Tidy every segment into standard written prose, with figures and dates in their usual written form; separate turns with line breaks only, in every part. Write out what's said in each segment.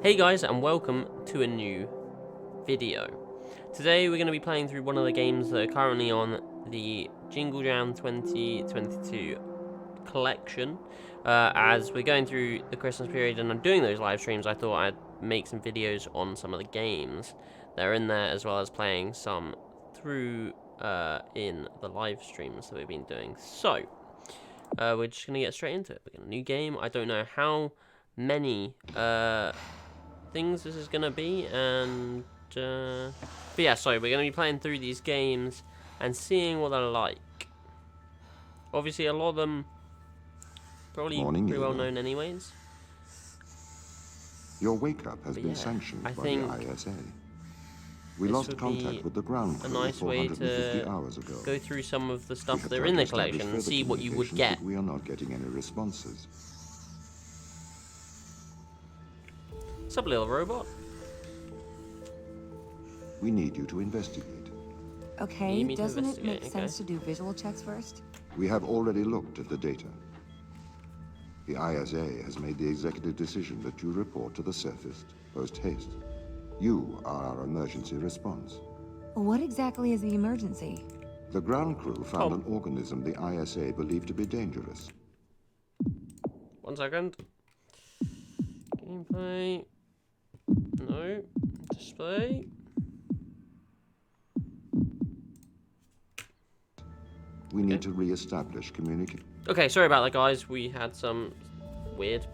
Hey guys, and welcome to a new video. Today we're going to be playing through one of the games that are currently on the JingleJam 2022 collection. As we're going through the Christmas period and I'm doing those live streams, I thought I'd make some videos on some of the games that are in there, as well as playing some through in the live streams that we've been doing. So, we're just going to get straight into it. We're going to new game. I don't know how many things this is gonna be, and but yeah, sorry, we're gonna be playing through these games and seeing what they're like. Obviously, a lot of them probably pretty well known anyways.
Your wake up has been sanctioned by the ISA. We lost contact with the ground crew
a nice way
450
to
hours ago.
go through some of the stuff that are in the collection and see what you would get.
We are not getting any responses.
What's up, little robot?
We need you to investigate.
Okay, doesn't it make sense to do visual checks first?
We have already looked at the data. The ISA has made the executive decision that you report to the surface post-haste. You are our emergency response.
What exactly is the emergency?
The ground crew found an organism the ISA believed to be dangerous.
1 second. Gameplay. No. Display.
We need to re-establish communication.
Okay, sorry about that, guys. We had some weird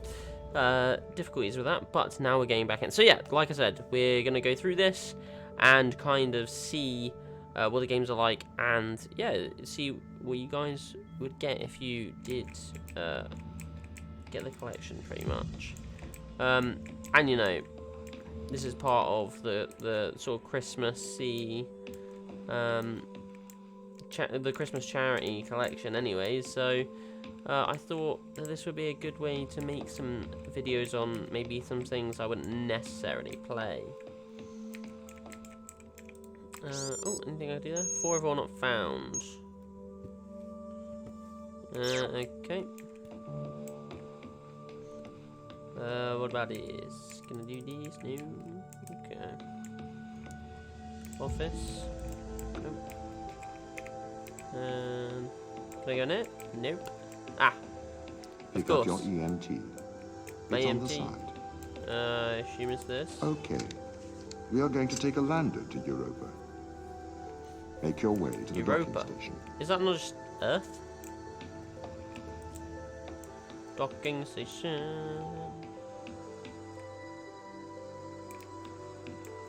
difficulties with that, but now we're getting back in. So yeah, like I said, we're going to go through this and kind of see what the games are like, and yeah, see what you guys would get if you did get the collection, pretty much. And you know, this is part of the sort of Christmassy the Christmas charity collection anyways, so I thought that this would be a good way to make some videos on maybe some things I wouldn't necessarily play. Oh, anything I do there? 4 overall not found. Okay. What about this? Gonna do these? No. Okay. Office. Nope. Can I go in it? Nope. Ah.
Pick up your EMT.
My
it's
EMT.
On the side.
I assume it's this.
Okay. We are going to take a lander to Europa. Make your way to the docking station.
Is that not just Earth? Docking station.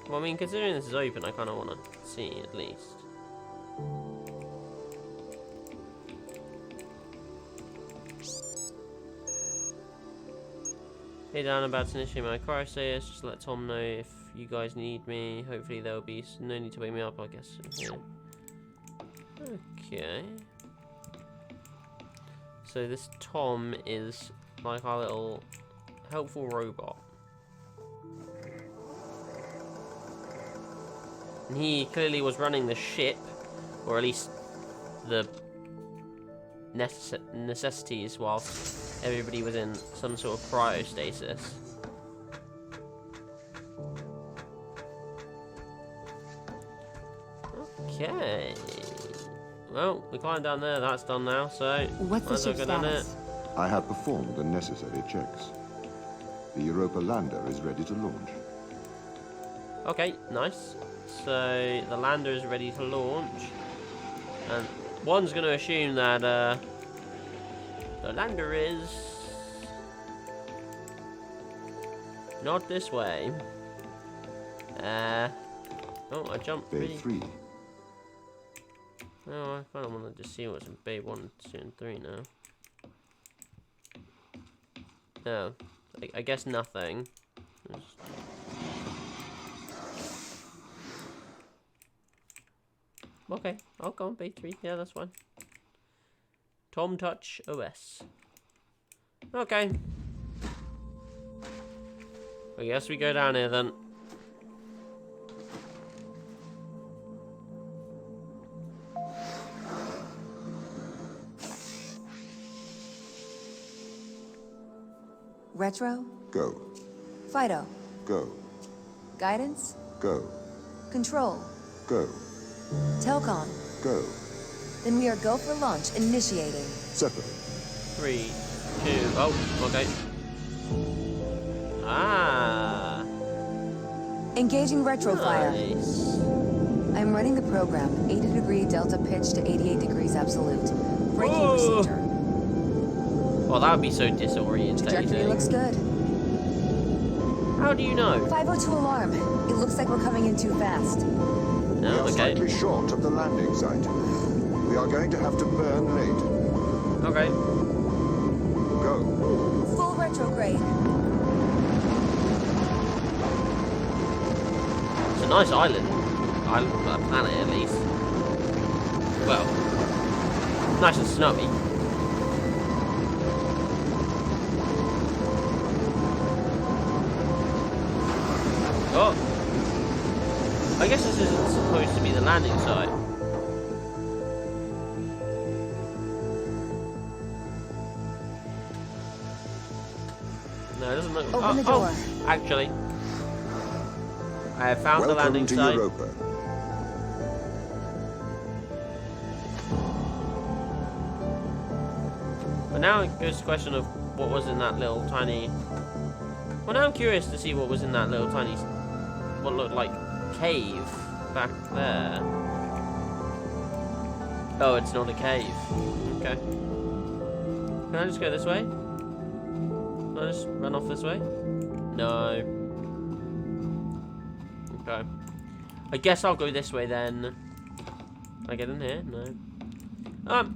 Well, I mean, considering this is open, I kind of want to see at least. Hey Dan, I'm about to initiate my crisis. Just let Tom know if you guys need me. Hopefully there'll be no need to wake me up, I guess. Yeah. Okay. So this Tom is like our little helpful robot. And he clearly was running the ship, or at least the necessities, whilst everybody was in some sort of cryostasis. Okay. Well, we climbed down there, that's done now, so
what's the ship's status?
I have performed the necessary checks. The Europa lander is ready to launch.
Okay, nice. So the lander is ready to launch, and one's going to assume that the lander is not this way. Oh, I jumped.
Bay 3.
Oh, I kind of want to just see what's in Bay 1, 2, and 3 now. No, I guess nothing. Okay, I'll go on Bay 3. Yeah, that's fine. Tom Touch OS. Okay. I guess we go down here then.
Retro?
Go.
Fido,
Go.
Guidance?
Go.
Control?
Go.
Telcom?
Go.
Then we are go for launch, initiating.
Separate.
3, 2, oh, okay. Ah.
Engaging retrofire.
Nice.
I'm running the program. 80-degree delta pitch to 88 degrees absolute. Braking
Whoa.
procedure.
Well, that would be so disorientating.
Trajectory looks good.
How do you know?
502 alarm. It looks like we're coming in too fast.
We
No,
are
okay.
slightly short of the landing site. We are going to have to burn late.
Okay.
Go.
Full retrograde.
It's a nice island. Planet, at least. Well, nice and snowy. Oh! I guess this isn't supposed to be the landing site. No, it doesn't look...
Open the door.
Oh, actually. I have found the landing
Welcome to
site.
Europa.
But now it goes to the question of what was in that little tiny... Well, now I'm curious to see what was in that little tiny... What looked like cave back there. Oh, it's not a cave. Okay. Can I just go this way? Can I just run off this way? No. Okay. I guess I'll go this way then. Can I get in here? No.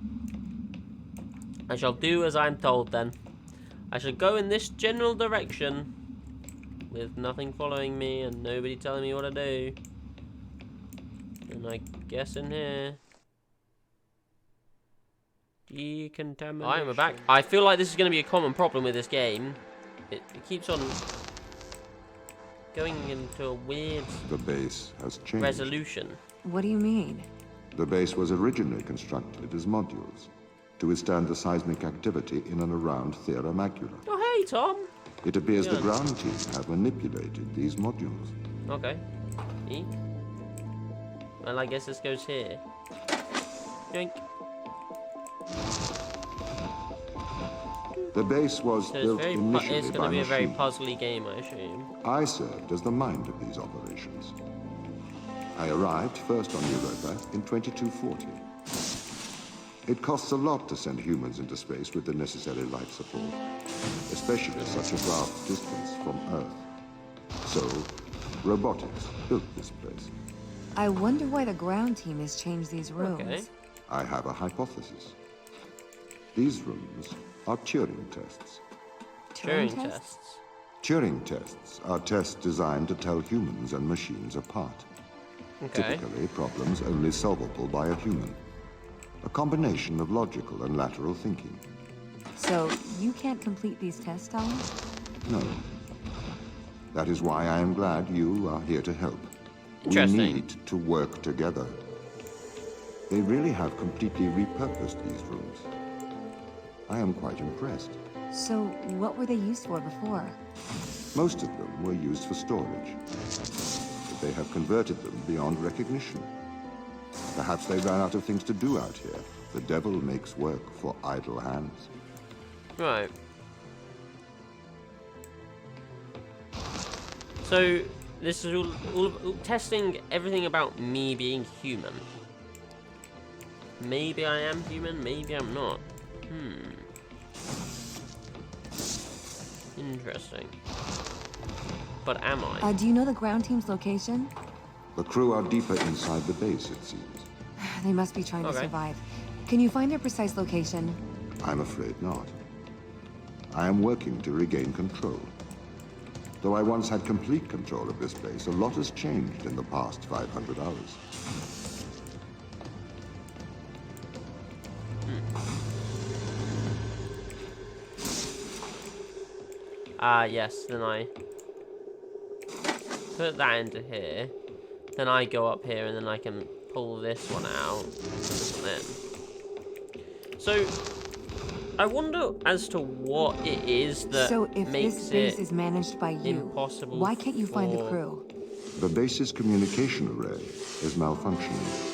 I shall do as I'm told then. I shall go in this general direction with nothing following me and nobody telling me what to do. And I guess in here. Decontamination. Alright, we're back. I feel like this is going to be a common problem with this game. It keeps on going into a weird
The base has changed.
resolution.
What do you mean?
The base was originally constructed as modules to withstand the seismic activity in and around Thera Macula.
Oh, hey, Tom.
It appears the
Yeah.
ground team have manipulated these modules.
Okay. Eek. Well, I guess this goes here. Yoink.
The base was
So
built initially
it's
by
going to be a very
machines.
puzzly game, I assume.
I served as the mind of these operations. I arrived first on Europa in 2240. It costs a lot to send humans into space with the necessary life support, especially such a vast distance from Earth. So, robotics built this place.
I wonder why the ground team has changed these rooms.
Okay.
I have a hypothesis. These rooms are Turing tests.
Turing tests.
Turing tests are tests designed to tell humans and machines apart.
Okay.
Typically, problems only solvable by a human. A combination of logical and lateral thinking.
So, you can't complete these tests, Tom?
No. That is why I am glad you are here to help. We
Interesting.
need to work together. They really have completely repurposed these rooms. I am quite impressed.
So, what were they used for before?
Most of them were used for storage. But they have converted them beyond recognition. Perhaps they ran out of things to do out here. The devil makes work for idle hands.
Right. So, this is all testing everything about me being human. Maybe I am human, maybe I'm not. Interesting. But am I?
Do you know the ground team's location?
The crew are deeper inside the base, it seems.
They must be trying to
Okay.
survive. Can you find their precise location?
I'm afraid not. I am working to regain control. Though I once had complete control of this place, a lot has changed in the past 500 hours.
Yes, then I put that into here. Then I go up here and then I can pull this one out. And then. So, I wonder as to what it is that
So if
makes
this base
it
is managed by you,
impossible.
why can't you find the
for-
crew?
The base's communication array is malfunctioning.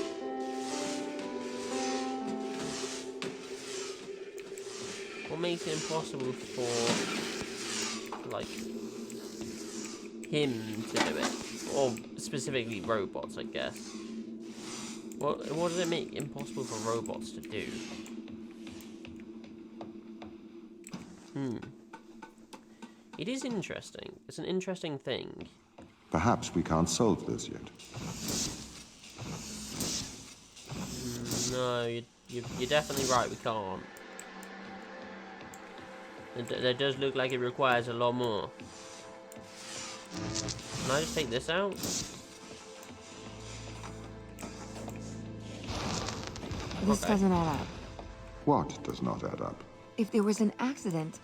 What makes it impossible for, like, him to do it? Or specifically robots, I guess. What does it make impossible for robots to do? It is interesting. It's an interesting thing.
Perhaps we can't solve this yet.
No, you're definitely right, we can't. That does look like it requires a lot more. Can I just take this out?
This
Okay.
doesn't add up.
What does not add up?
If there was an accident,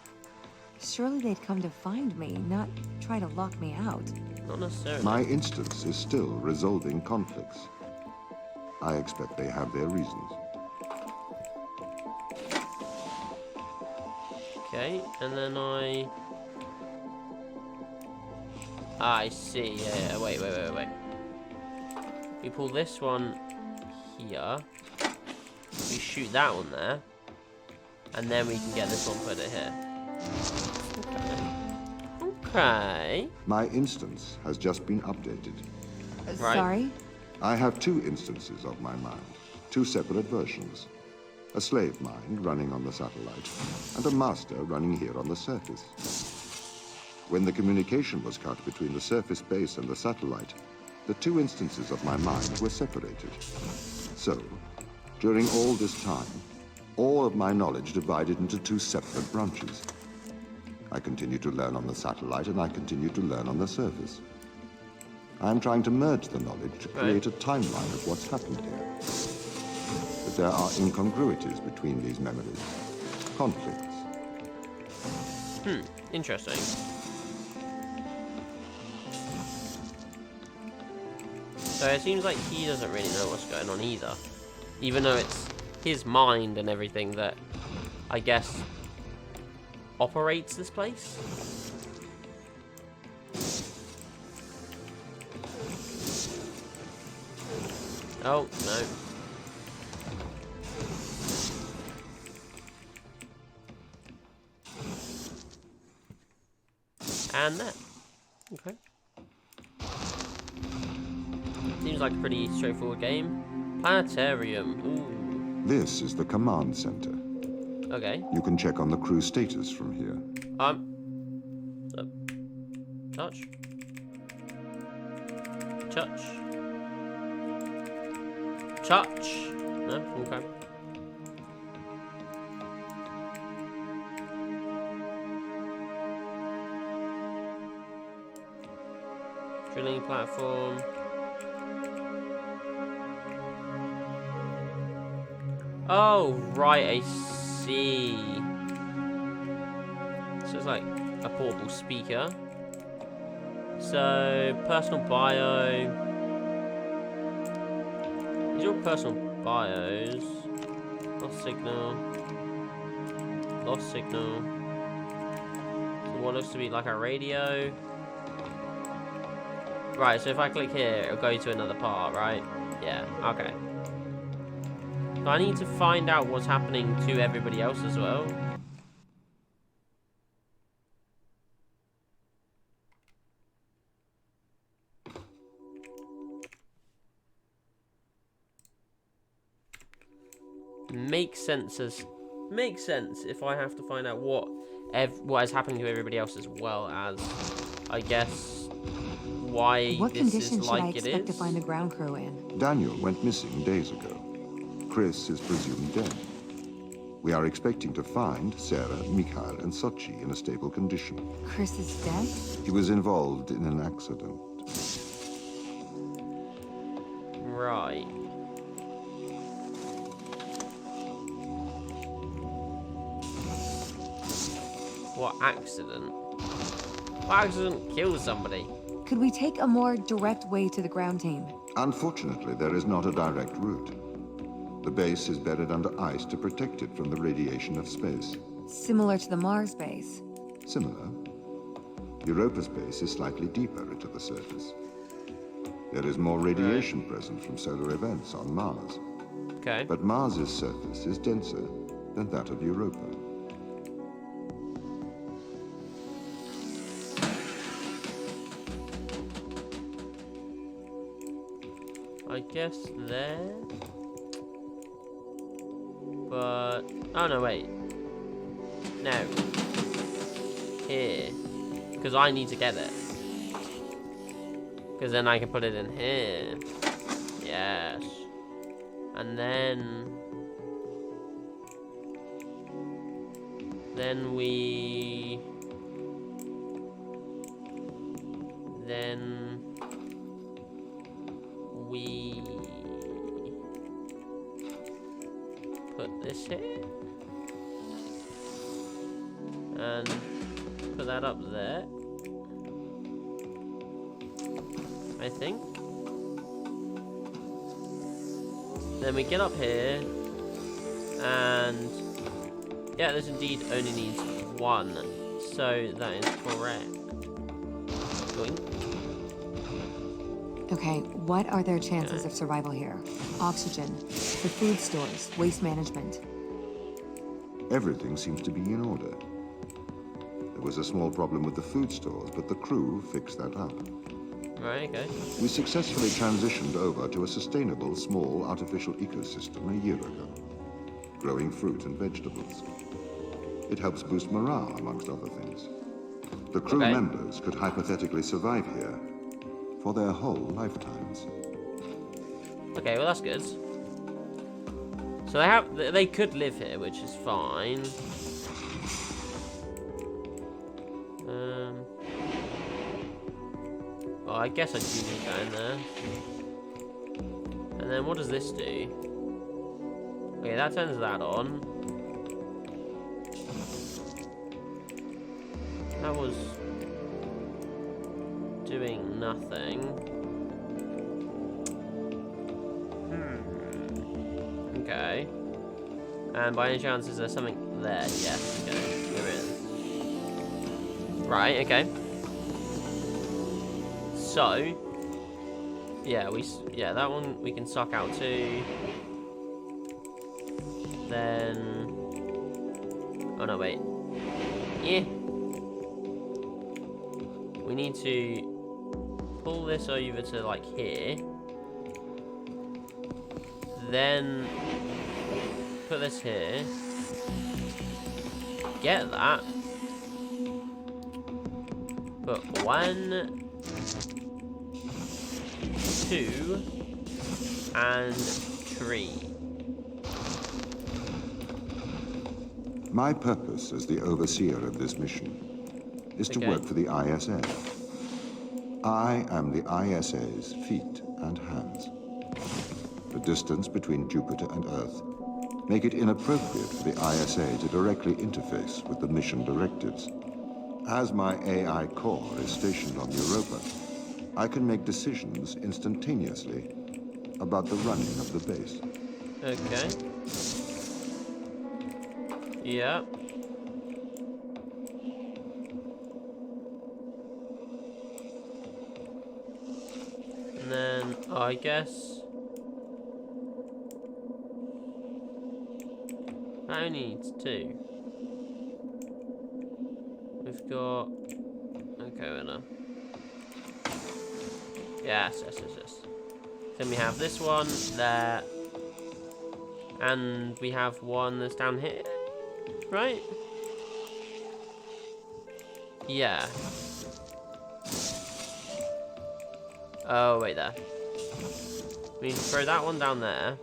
surely they'd come to find me, not try to lock me out.
Not necessarily.
My instance is still resolving conflicts. I expect they have their reasons.
Okay, and then I see, yeah, wait. We pull this one here. We shoot that one there. And then we can get this one put it here. Okay.
My instance has just been updated.
Right.
Sorry?
I have two instances of my mind, two separate versions. A slave mind running on the satellite, and a master running here on the surface. When the communication was cut between the surface base and the satellite, the two instances of my mind were separated. So, during all this time, all of my knowledge divided into two separate branches. I continue to learn on the satellite, and I continue to learn on the surface. I'm trying to merge the knowledge to create a timeline of what's happened here. But there are incongruities between these memories. Conflicts.
Interesting. So it seems like he doesn't really know what's going on either. Even though it's his mind and everything that, I guess, operates this place. Oh, no. And there. Okay. Seems like a pretty straightforward game. Planetarium. Ooh.
This is the command center.
Okay.
You can check on the crew status from here.
Touch. Touch. Touch. No? Okay. Drilling platform. Oh, right, I see. So it's like a portable speaker. So, personal bio. These are all personal bios. Lost signal. Lost signal. So what looks to be like a radio. Right, so if I click here, it'll go to another part, right? Yeah, okay. So I need to find out what's happening to everybody else as well. Makes sense if I have to find out what is happening to everybody else as well as, I guess, why
What
this is
conditions should I
like it
expect to
is.
find the ground crew in?
Daniel went missing days ago. Chris is presumed dead. We are expecting to find Sarah, Mikhail, and Sochi in a stable condition.
Chris is dead?
He was involved in an accident.
Right. What accident? What accident killed somebody?
Could we take a more direct way to the ground team?
Unfortunately, there is not a direct route. The base is buried under ice to protect it from the radiation of space.
Similar to the Mars base.
Similar. Europa's base is slightly deeper into the surface. There is more radiation present from solar events on Mars.
Okay.
But Mars's surface is denser than that of Europa.
I guess there. But oh no, wait. No. Here. Because I need to get it. Because then I can put it in here. Yes. And then we put this here and put that up there, I think. Then we get up here, and yeah, this indeed only needs one, so that is correct. Going.
Okay, what are their chances of survival here? Oxygen, the food stores, waste management.
Everything seems to be in order. There was a small problem with the food stores, but the crew fixed that up.
Right, okay.
We successfully transitioned over to a sustainable, small, artificial ecosystem a year ago, growing fruit and vegetables. It helps boost morale, amongst other things. The crew members could hypothetically survive here for their whole lifetimes.
Okay, well that's good. So they could live here, which is fine. Well, I guess I do need that in there. And then what does this do? Okay, that turns that on. That was doing nothing. Okay. And by any chance, is there something there? Yes, okay, there is. Right, okay. So, yeah, that one we can suck out too. Then, oh no, wait. Yeah. We need to pull this over to like here. Then put this here. Get that. Put 1, 2, and 3.
My purpose as the overseer of this mission is to work for the ISA. I am the ISA's feet and hands. The distance between Jupiter and Earth make it inappropriate for the ISA to directly interface with the mission directives. As my AI core is stationed on Europa, I can make decisions instantaneously about the running of the base.
Okay. Yeah. And then, I guess that only needs 2. We've got, okay, we're done. Yes. Then we have this one there, and we have one that's down here, right? Yeah. Oh, wait there. We need to throw that one down there,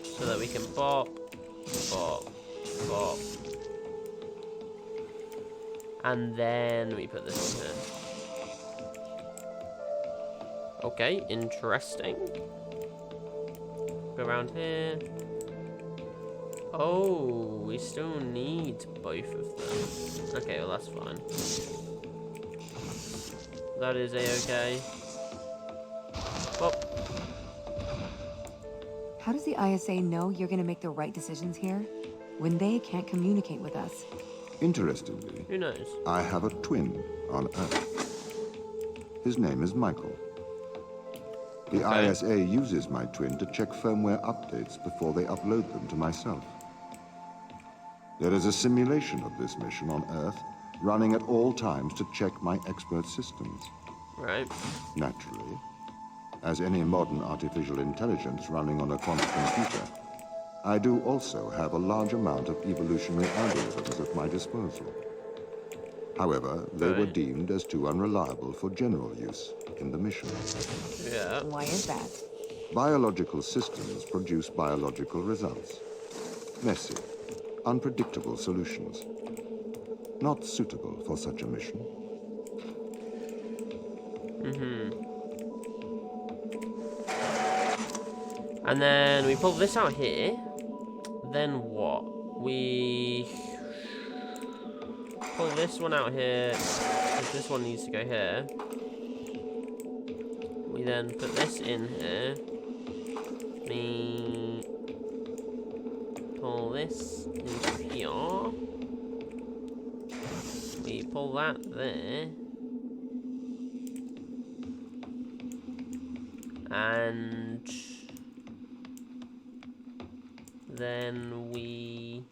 so that we can bop, bop, bop. And then we put this one here. Okay, interesting. Go around here. Oh, we still need both of them. Okay, well that's fine. That is a-okay. Bop.
How does the ISA know you're gonna make the right decisions here? when they can't communicate with us?
Interestingly,
Who knows?
I have a twin on Earth. His name is Michael. The
Okay.
ISA uses my twin to check firmware updates before they upload them to myself. There is a simulation of this mission on Earth running at all times to check my expert systems.
Right.
Naturally, as any modern artificial intelligence running on a quantum computer, I do also have a large amount of evolutionary algorithms at my disposal. However, they were
Right.
deemed as too unreliable for general use in the mission.
Yeah.
Why is that?
Biological systems produce biological results. Messy, unpredictable solutions. Not suitable for such a mission.
And then we pull this out here. Then what? We pull this one out here, because this one needs to go here. We then put this in here. We pull this into here. We pull that there. And then we...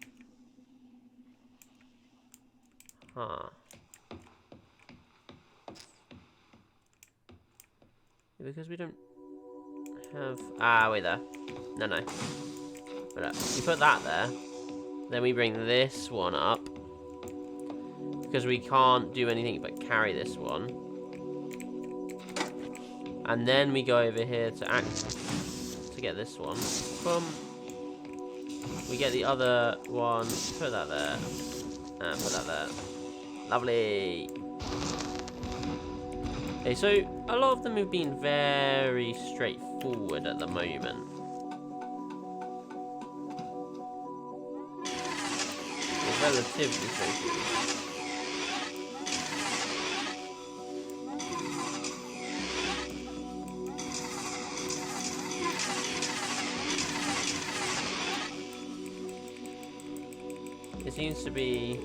Because we don't have... wait there. No. We put that there. Then we bring this one up. Because we can't do anything but carry this one. And then we go over here to get this one. Boom. We get the other one. Put that there. And put that there. Lovely. Okay, so a lot of them have been very straightforward at the moment. They're relatively straightforward. It seems to be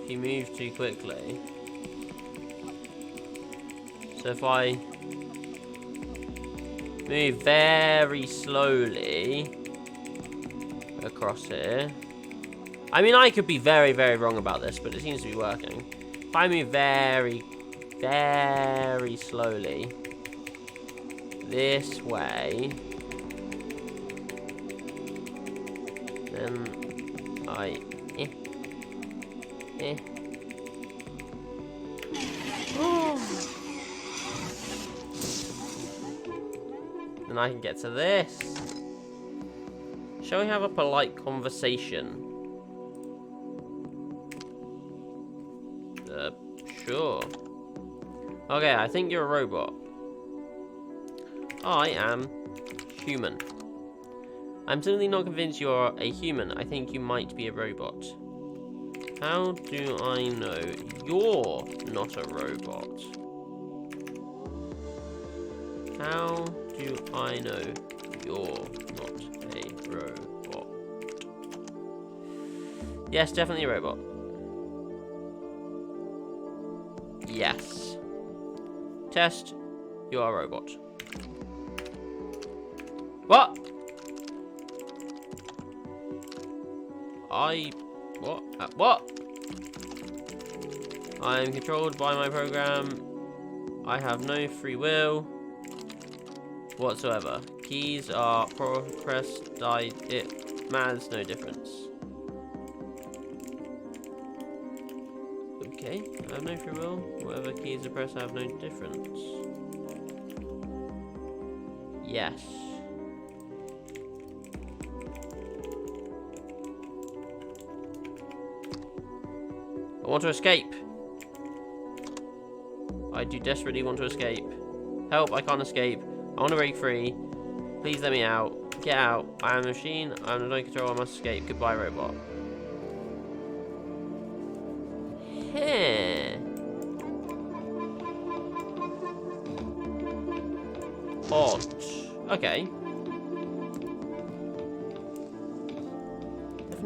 if you move too quickly. So if I move very slowly across here, I mean, I could be very, very wrong about this, but it seems to be working. If I move very, very slowly this way, then then I can get to this. Shall we have a polite conversation? Sure. Okay, I think you're a robot. I am human. I'm certainly not convinced you're a human. I think you might be a robot. How do I know you're not a robot? How do I know you're not a robot? Yes, definitely a robot. Yes. Test, you are a robot. What? What? I am controlled by my program. I have no free will whatsoever. Keys are pressed, died, it matters no difference. Okay, I have no free will. Whatever keys are pressed, I have no difference. Yes. I want to escape. I do desperately want to escape. Help, I can't escape. I want to break free. Please let me out. Get out. I am a machine. I am under no control. I must escape. Goodbye, robot. Heh. Odd. Okay.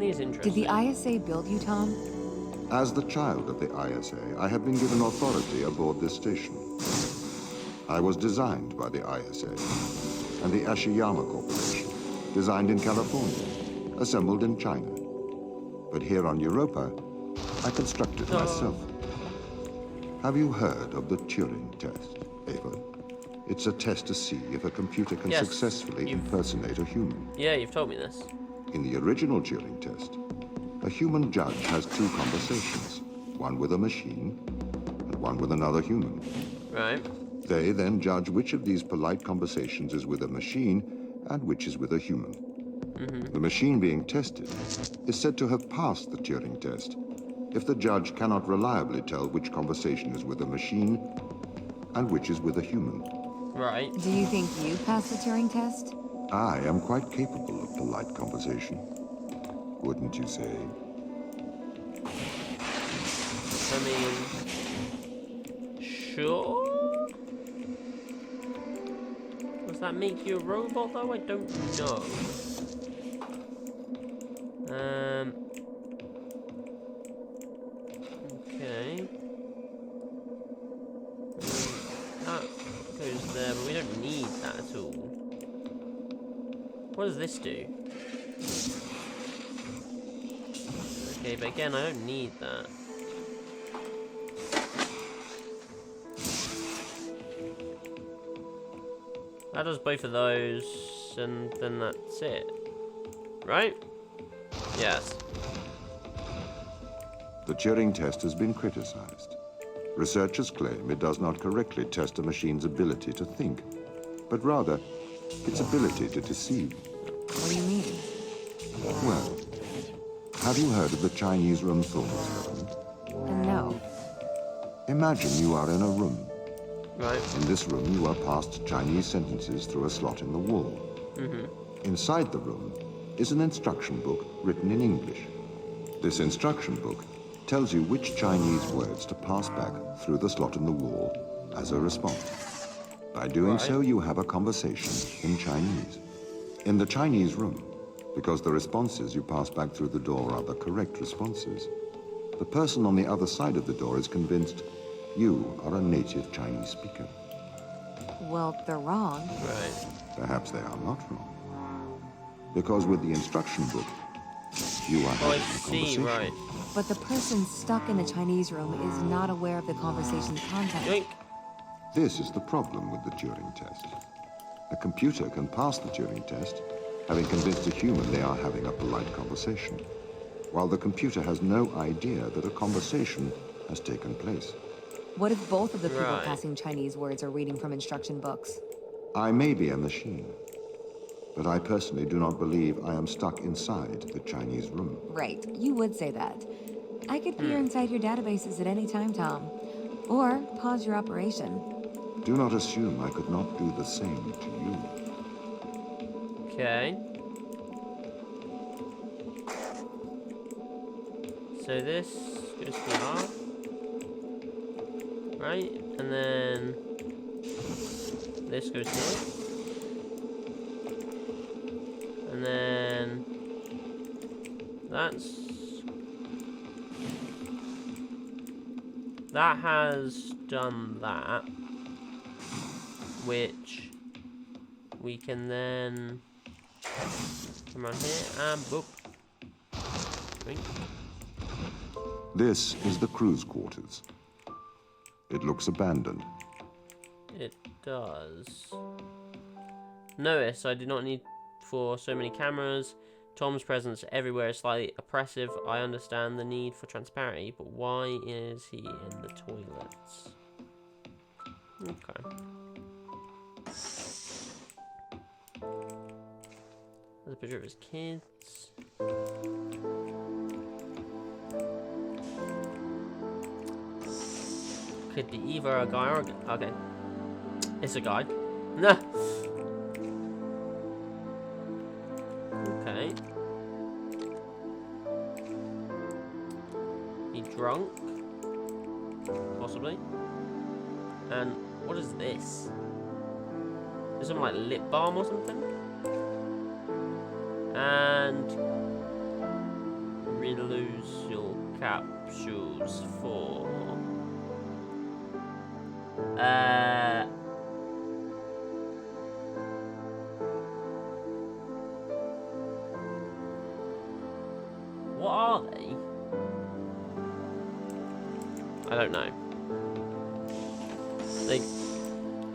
definitely is interesting.
Did the ISA build you, Tom?
As the child of the ISA, I have been given authority aboard this station. I was designed by the ISA and the Ashiyama Corporation, designed in California, assembled in China. But here on Europa, I constructed myself. Have you heard of the Turing Test, Ava? It's a test to see if a computer can successfully impersonate a human.
Yeah, you've told me this.
In the original Turing Test, a human judge has two conversations, one with a machine and one with another human.
Right.
They then judge which of these polite conversations is with a machine and which is with a human. The machine being tested is said to have passed the Turing Test if the judge cannot reliably tell which conversation is with a machine and which is with a human.
Right.
Do you think you passed the Turing test?
I am quite capable of polite conversation. Wouldn't you say?
I mean, sure? Does that make you a robot, though? I don't know. Okay. That goes there, but we don't need that at all. What does this do? Okay, but again, I don't need that. That does both of those, and then that's it. Right? Yes.
The Turing test has been criticized. Researchers claim it does not correctly test a machine's ability to think, but rather its ability to deceive.
What do you mean?
Well, have you heard of the Chinese room thought experiment?
No.
Imagine you are in a room.
Right.
In this room, you are passed Chinese sentences through a slot in the wall. Inside the room is an instruction book written in English. This instruction book tells you which Chinese words to pass back through the slot in the wall as a response. By doing so, you have a conversation in Chinese. In the Chinese room, because the responses you pass back through the door are the correct responses, the person on the other side of the door is convinced you are a native Chinese speaker.
Well, they're wrong.
Right.
Perhaps they are not wrong. Because with the instruction book, you are
Oh, I
having a
see,
conversation.
right.
But the person stuck in the Chinese room is not aware of the conversation's content.
Yoink.
This is the problem with the Turing test. A computer can pass the Turing test, having convinced a human they are having a polite conversation, while the computer has no idea that a conversation has taken place.
What if both of the people
Right.
passing Chinese words are reading from instruction books?
I may be a machine, but I personally do not believe I am stuck inside the Chinese room.
Right, you would say that. I could peer inside your databases at any time, Tom. Or pause your operation.
Do not assume I could not do the same to you.
Okay. So this goes here. Right? And then this goes here. And then that has done that, which we can then come around here and boop. Right.
This is the crew's quarters. It looks abandoned.
It does. Notice I do not need for so many cameras. Tom's presence everywhere is slightly oppressive. I understand the need for transparency, but why is he in the toilets? Okay. There's a picture of his kids. Could be either a guy or a guy. Okay. It's a guy. Nah. Okay. He drunk? Possibly. And what is this? Is something like lip balm or something? And Relusal capsules for? What are they? I don't know. They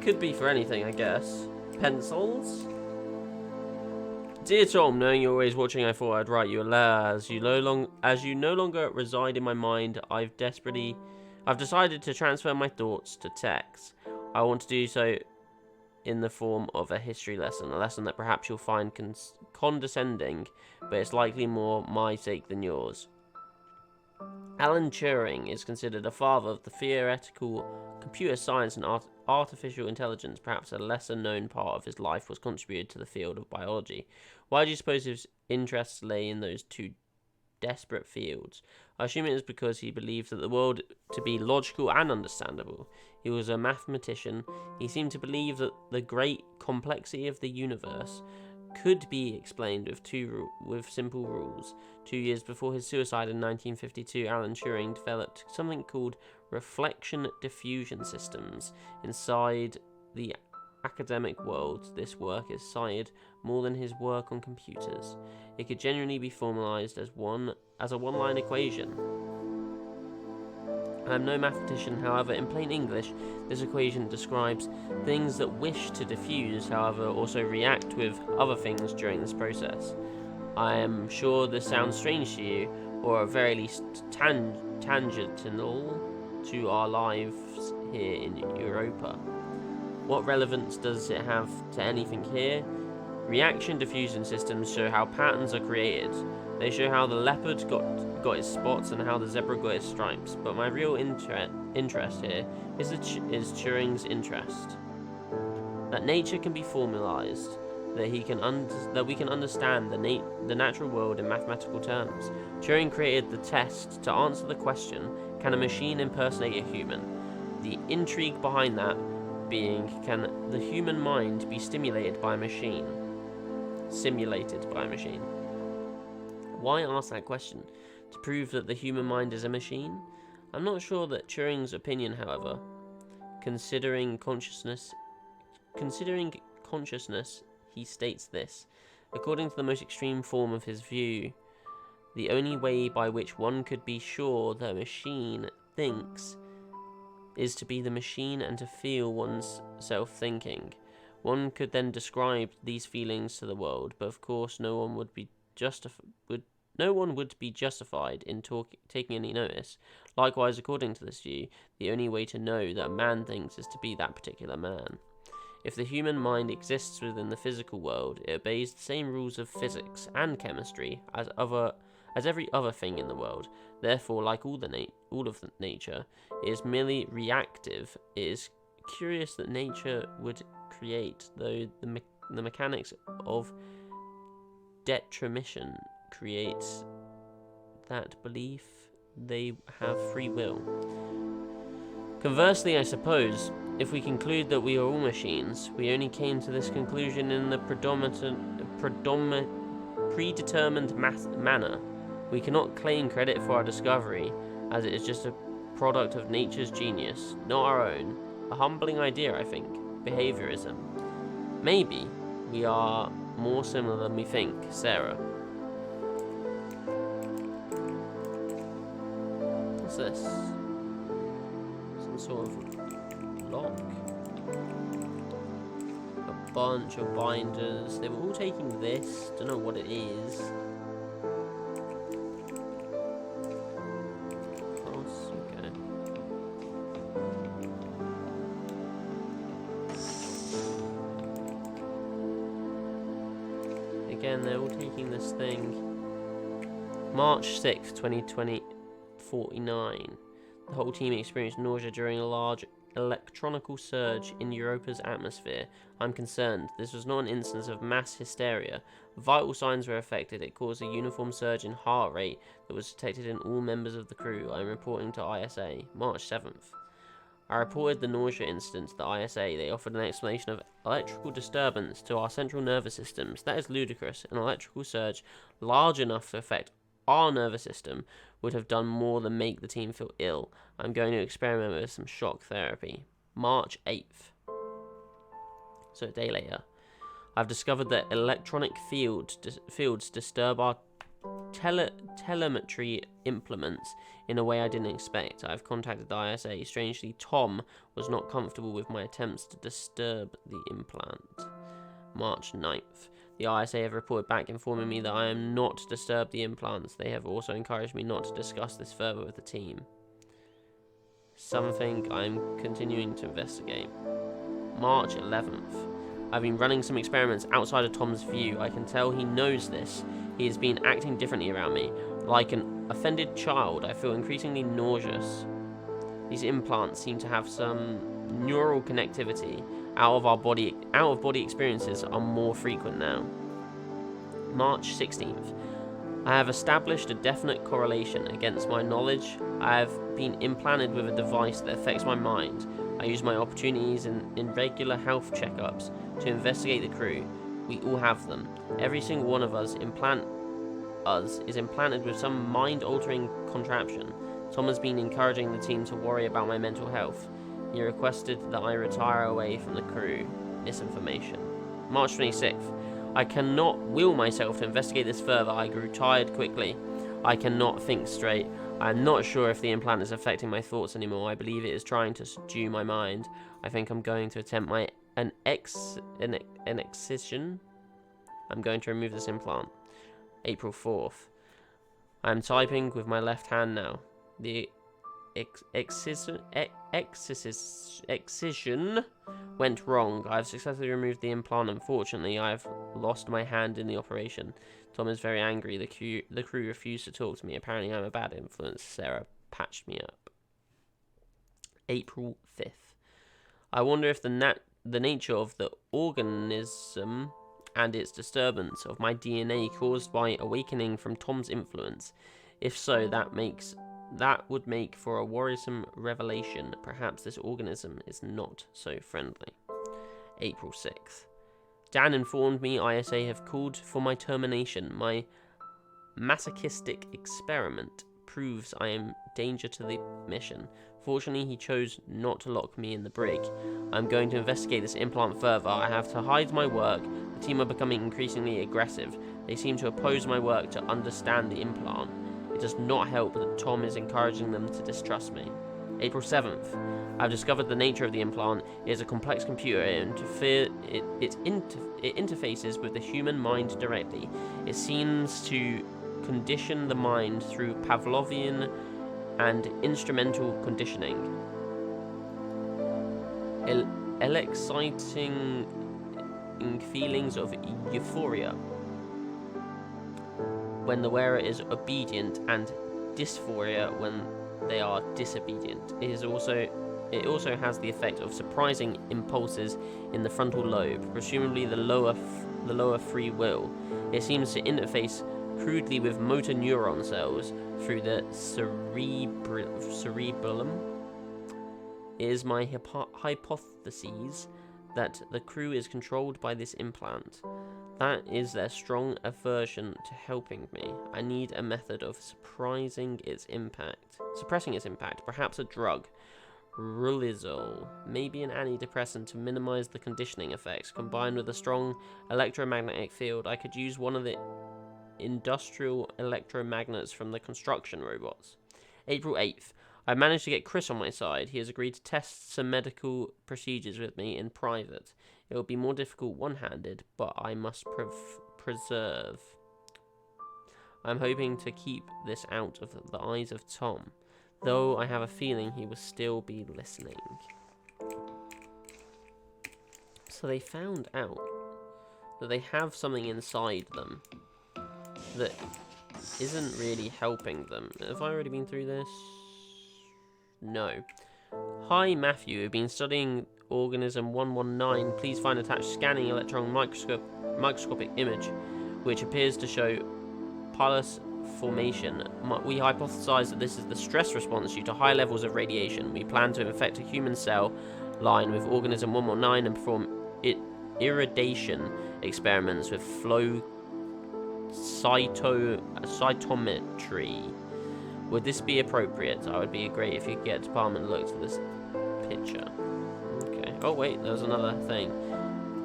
could be for anything, I guess. Pencils? Dear Tom, knowing you're always watching, I thought I'd write you a letter. As you no longer reside in my mind, I've decided to transfer my thoughts to text. I want to do so in the form of a history lesson, a lesson that perhaps you'll find condescending, but it's likely more my sake than yours. Alan Turing is considered a father of the theoretical computer science and artificial intelligence. Perhaps a lesser-known part of his life was contributed to the field of biology. Why do you suppose his interests lay in those two desperate fields? I assume it is because he believed that the world to be logical and understandable. He was a mathematician. He seemed to believe that the great complexity of the universe could be explained with simple rules. 2 years before his suicide in 1952, Alan Turing developed something called reflection diffusion systems inside the academic world. This work is cited more than his work on computers. It could generally be formalized as a one-line equation. I am no mathematician, however, in plain English, this equation describes things that wish to diffuse, however, also react with other things during this process. I am sure this sounds strange to you, or at very least tangential to our lives here in Europa. What relevance does it have to anything here? Reaction diffusion systems show how patterns are created. They show how the leopard got its spots and how the zebra got its stripes. But my real interest here is Turing's interest. That nature can be formalized, that we can understand the natural world in mathematical terms. Turing created the test to answer the question, can a machine impersonate a human? The intrigue behind that being, can the human mind be simulated by a machine? Why ask that question? To prove that the human mind is a machine? I'm not sure that Turing's opinion, however, considering consciousness, he states this. According to the most extreme form of his view, the only way by which one could be sure that a machine thinks is to be the machine and to feel one's self-thinking. One could then describe these feelings to the world, but of course no one would be justified in taking any notice. Likewise, according to this view, the only way to know that a man thinks is to be that particular man. If the human mind exists within the physical world, it obeys the same rules of physics and chemistry as every other thing in the world. Therefore, like all of nature, it is merely reactive. It is curious that nature would create, though the mechanics of determination creates that belief they have free will. Conversely, I suppose, if we conclude that we are all machines, we only came to this conclusion in the predetermined manner. We cannot claim credit for our discovery, as it is just a product of nature's genius, not our own. A humbling idea, I think. Behaviorism. Maybe we are more similar than we think, Sarah. What's this? Some sort of lock? A bunch of binders. They were all taking this. Don't know what it is. Okay. Again, they're all taking this thing. March 6th, 2049. The whole team experienced nausea during a large electronical surge in Europa's atmosphere. I'm concerned. This was not an instance of mass hysteria. Vital signs were affected. It caused a uniform surge in heart rate that was detected in all members of the crew. I'm reporting to ISA. March 7th. I reported the nausea incident to the ISA. They offered an explanation of electrical disturbance to our central nervous systems. That is ludicrous. An electrical surge large enough to affect our nervous system would have done more than make the team feel ill. I'm going to experiment with some shock therapy. March 8th. So a day later. I've discovered that electronic fields disturb our telemetry implements in a way I didn't expect. I've contacted the ISA. Strangely, Tom was not comfortable with my attempts to disturb the implant. March 9th. The ISA have reported back informing me that I am not to disturb the implants. They have also encouraged me not to discuss this further with the team. Something I'm continuing to investigate. March 11th. I've been running some experiments outside of Tom's view. I can tell he knows this. He has been acting differently around me. Like an offended child, I feel increasingly nauseous. These implants seem to have some neural connectivity. Out of body experiences are more frequent now. March 16th. I have established a definite correlation against my knowledge. I have been implanted with a device that affects my mind. I use my opportunities in regular health checkups to investigate the crew. We all have them. Every single one of us is implanted with some mind-altering contraption. Tom has been encouraging the team to worry about my mental health. He requested that I retire away from the crew. Misinformation. March 26th. I cannot will myself to investigate this further. I grew tired quickly. I cannot think straight. I am not sure if the implant is affecting my thoughts anymore. I believe it is trying to subdue my mind. I think I'm going to attempt an excision. I'm going to remove this implant. April 4th. I am typing with my left hand now. The excision went wrong. I have successfully removed the implant. Unfortunately, I have lost my hand in the operation. Tom is very angry. The crew refused to talk to me. Apparently, I'm a bad influence. Sarah patched me up. April 5th. I wonder if the nature of the organism and its disturbance of my DNA caused by awakening from Tom's influence. If so, that would make for a worrisome revelation. Perhaps this organism is not so friendly. April 6th. Dan informed me ISA have called for my termination. My masochistic experiment proves I am danger to the mission. Fortunately, he chose not to lock me in the brig. I'm going to investigate this implant further. I have to hide my work. The team are becoming increasingly aggressive. They seem to oppose my work to understand the implant. It does not help that Tom is encouraging them to distrust me. April 7th. I've discovered the nature of the implant. It is a complex computer. It interfaces with the human mind directly. It seems to condition the mind through Pavlovian and instrumental conditioning. Exciting feelings of euphoria when the wearer is obedient, and dysphoria when they are disobedient. It also has the effect of suppressing impulses in the frontal lobe, presumably the lower free will. It seems to interface crudely with motor neuron cells through the cerebellum. It is my hypothesis that the crew is controlled by this implant. That is their strong aversion to helping me. I need a method of suppressing its impact. Perhaps a drug. Rulizol, maybe an antidepressant to minimize the conditioning effects. Combined with a strong electromagnetic field, I could use one of the industrial electromagnets from the construction robots. April 8th. I managed to get Chris on my side. He has agreed to test some medical procedures with me in private. It will be more difficult one-handed, but I must preserve. I'm hoping to keep this out of the eyes of Tom, though I have a feeling he will still be listening. So they found out that they have something inside them that isn't really helping them. Have I already been through this? No. Hi, Matthew. I've been studying organism 119. Please find attached scanning electron microscopic image, which appears to show pilus formation. We hypothesize that this is the stress response due to high levels of radiation. We plan to infect a human cell line with organism 119 and perform irradiation experiments with flow cytometry. Would this be appropriate? I would be great if you could get a department look to this picture. Okay. Oh wait, there's another thing.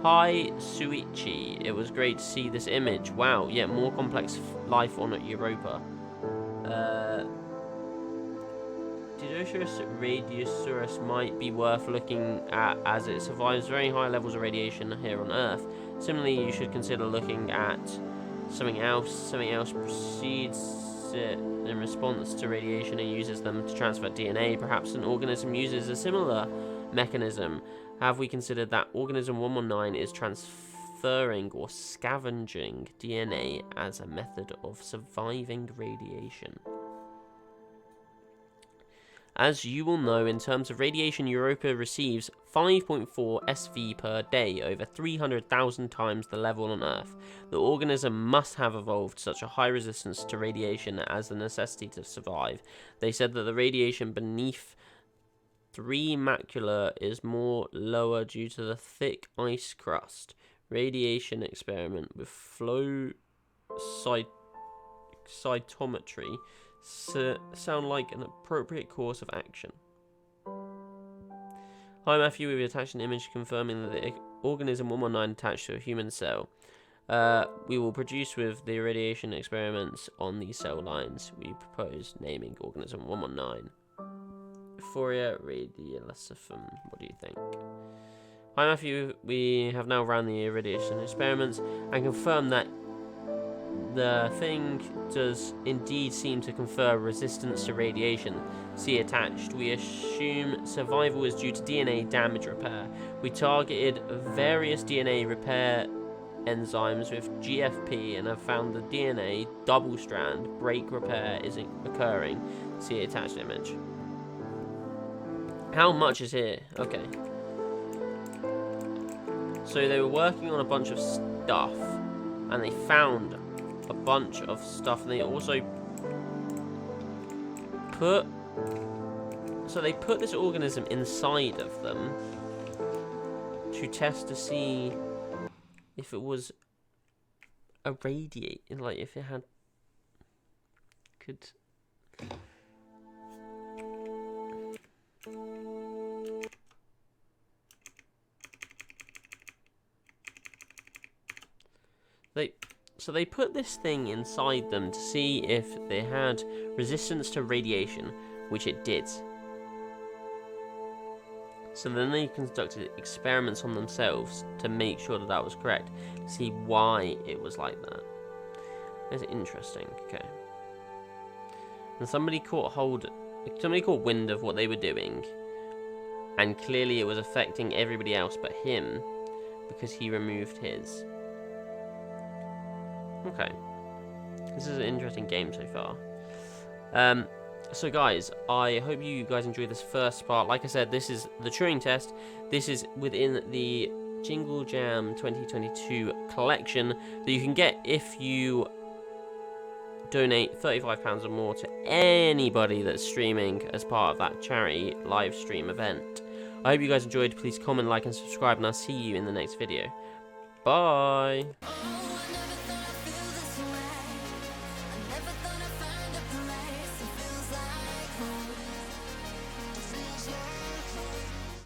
Hi, Suichi. It was great to see this image. Wow, yet more complex life on Europa. Didocious Radiosaurus might be worth looking at as it survives very high levels of radiation here on Earth. Similarly, you should consider looking at something else. Something else proceeds in response to radiation and uses them to transfer DNA. Perhaps an organism uses a similar mechanism. Have we considered that organism 119 is transferring or scavenging DNA as a method of surviving radiation? As you will know, in terms of radiation, Europa receives 5.4 SV per day, over 300,000 times the level on Earth. The organism must have evolved such a high resistance to radiation as the necessity to survive. They said that the radiation beneath 3 macula is more lower due to the thick ice crust. Radiation experiment with flow cytometry sound like an appropriate course of action. Hi Matthew, we've attached an image confirming that the organism 119 attached to a human cell. We will produce with the irradiation experiments on these cell lines. We propose naming organism 119 Fourier radialisifum. What do you think? Hi Matthew, we have now run the irradiation experiments and confirmed that the thing does indeed seem to confer resistance to radiation. See attached. We assume survival is due to DNA damage repair. We targeted various DNA repair enzymes with GFP and have found the DNA double strand break repair isn't occurring. See attached image. How much is here? Okay. So they were working on a bunch of stuff and they found a bunch of stuff, and they also put this organism inside of them to test to see if it was irradiate, like if it had could So they put this thing inside them to see if they had resistance to radiation, which it did. So then they conducted experiments on themselves to make sure that that was correct, to see why it was like that. That's interesting. Okay. And somebody caught wind of what they were doing, and clearly it was affecting everybody else but him because he removed his. Okay, this is an interesting game so far. So guys, I hope you guys enjoyed this first part. Like I said, this is the Turing Test. This is within the JingleJam 2022 collection that you can get if you donate £35 or more to anybody that's streaming as part of that charity live stream event. I hope you guys enjoyed. Please comment, like, and subscribe, and I'll see you in the next video. Bye!